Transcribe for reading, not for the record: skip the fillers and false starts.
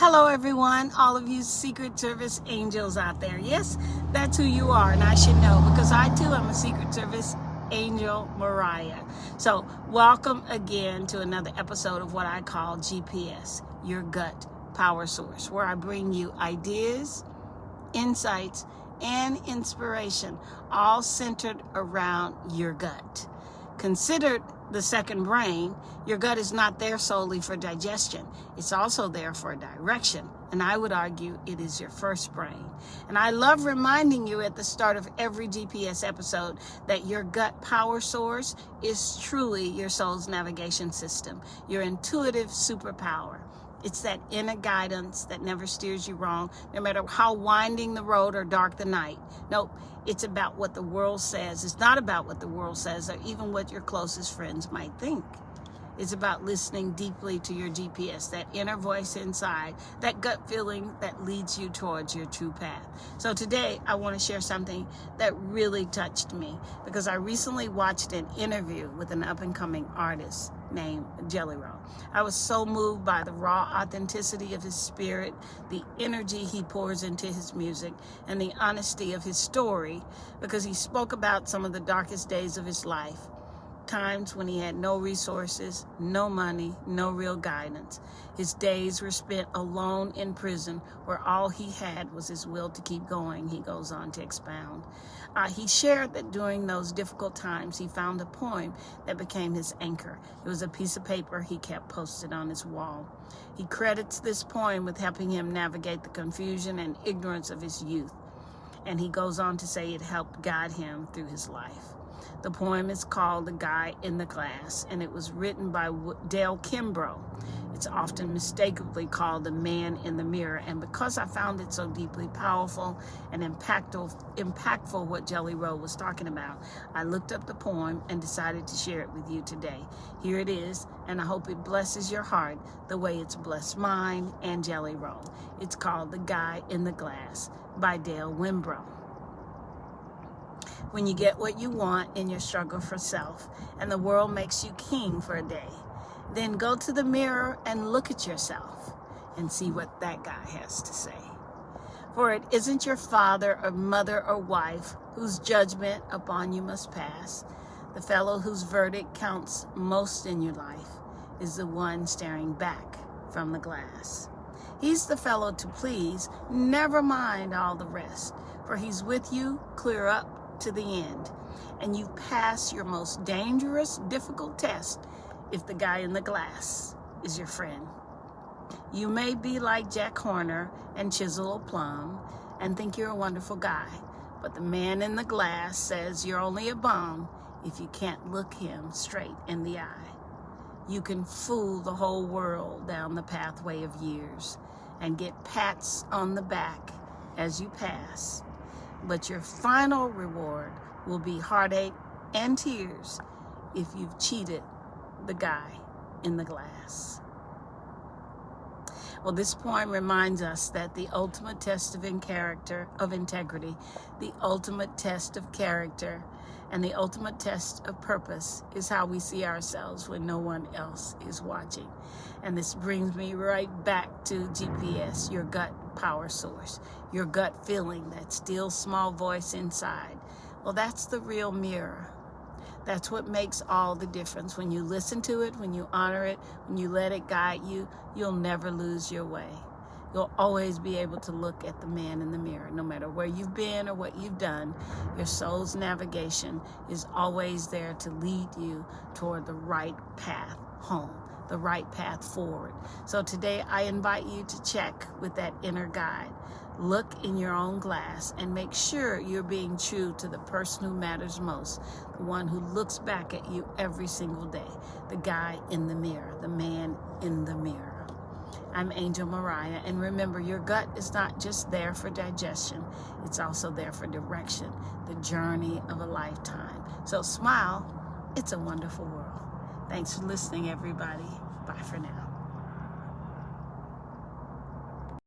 Hello everyone, all of you Secret Service angels out there. Yes, that's who you are, and I should know because I too am a Secret Service angel, Mariah. So welcome again to another episode of what I call GPS, your gut power source, where I bring you ideas, insights, and inspiration, all centered around your gut. Considered the second brain, your gut is not there solely for digestion. It's also there for direction. And I would argue it is your first brain. And I love reminding you at the start of every GPS episode that your gut power source is truly your soul's navigation system, your intuitive superpower. It's that inner guidance that never steers you wrong, no matter how winding the road or dark the night. Nope, it's about what the world says. It's not about what the world says or even what your closest friends might think. It's about listening deeply to your GPS, that inner voice inside, that gut feeling that leads you towards your true path. So today, I want to share something that really touched me because I recently watched an interview with an up-and-coming artist named Jelly Roll. I was so moved by the raw authenticity of his spirit, the energy he pours into his music, and the honesty of his story because he spoke about some of the darkest days of his life. Times when he had no resources, no money, no real guidance. His days were spent alone in prison where all he had was his will to keep going, he goes on to expound. He shared that during those difficult times, he found a poem that became his anchor. It was a piece of paper he kept posted on his wall. He credits this poem with helping him navigate the confusion and ignorance of his youth. And he goes on to say it helped guide him through his life. The poem is called The Guy in the Glass, and it was written by Dale Kimbrough. It's often mistakenly called The Man in the Mirror, and because I found it so deeply powerful and impactful what Jelly Roll was talking about, I looked up the poem and decided to share it with you today. Here it is, and I hope it blesses your heart the way it's blessed mine and Jelly Roll. It's called The Guy in the Glass by Dale Kimbrough. When you get what you want in your struggle for self and the world makes you king for a day, then go to the mirror and look at yourself and see what that guy has to say. For it isn't your father or mother or wife whose judgment upon you must pass. The fellow whose verdict counts most in your life is the one staring back from the glass. He's the fellow to please, never mind all the rest, for he's with you clear up to the end, and you pass your most dangerous, difficult test if the guy in the glass is your friend. You may be like Jack Horner and Chisel Plum and think you're a wonderful guy, but the man in the glass says you're only a bum if you can't look him straight in the eye. You can fool the whole world down the pathway of years and get pats on the back as you pass, but your final reward will be heartache and tears if you've cheated the guy in the glass. Well, this poem reminds us that the ultimate test of integrity, the ultimate test of character, and the ultimate test of purpose is how we see ourselves when no one else is watching. And this brings me right back to GPS, your gut power source, your gut feeling, that still small voice inside. Well, that's the real mirror. That's what makes all the difference. When you listen to it, when you honor it, when you let it guide you, you'll never lose your way. You'll always be able to look at the man in the mirror. No matter where you've been or what you've done, your soul's navigation is always there to lead you toward the right path home, the right path forward. So today I invite you to check with that inner guide. Look in your own glass and make sure you're being true to the person who matters most, the one who looks back at you every single day, the guy in the mirror, the man in the mirror. I'm Angel Mariah, and remember, your gut is not just there for digestion, it's also there for direction, the journey of a lifetime. So smile, it's a wonderful world. Thanks for listening, everybody. Bye for now.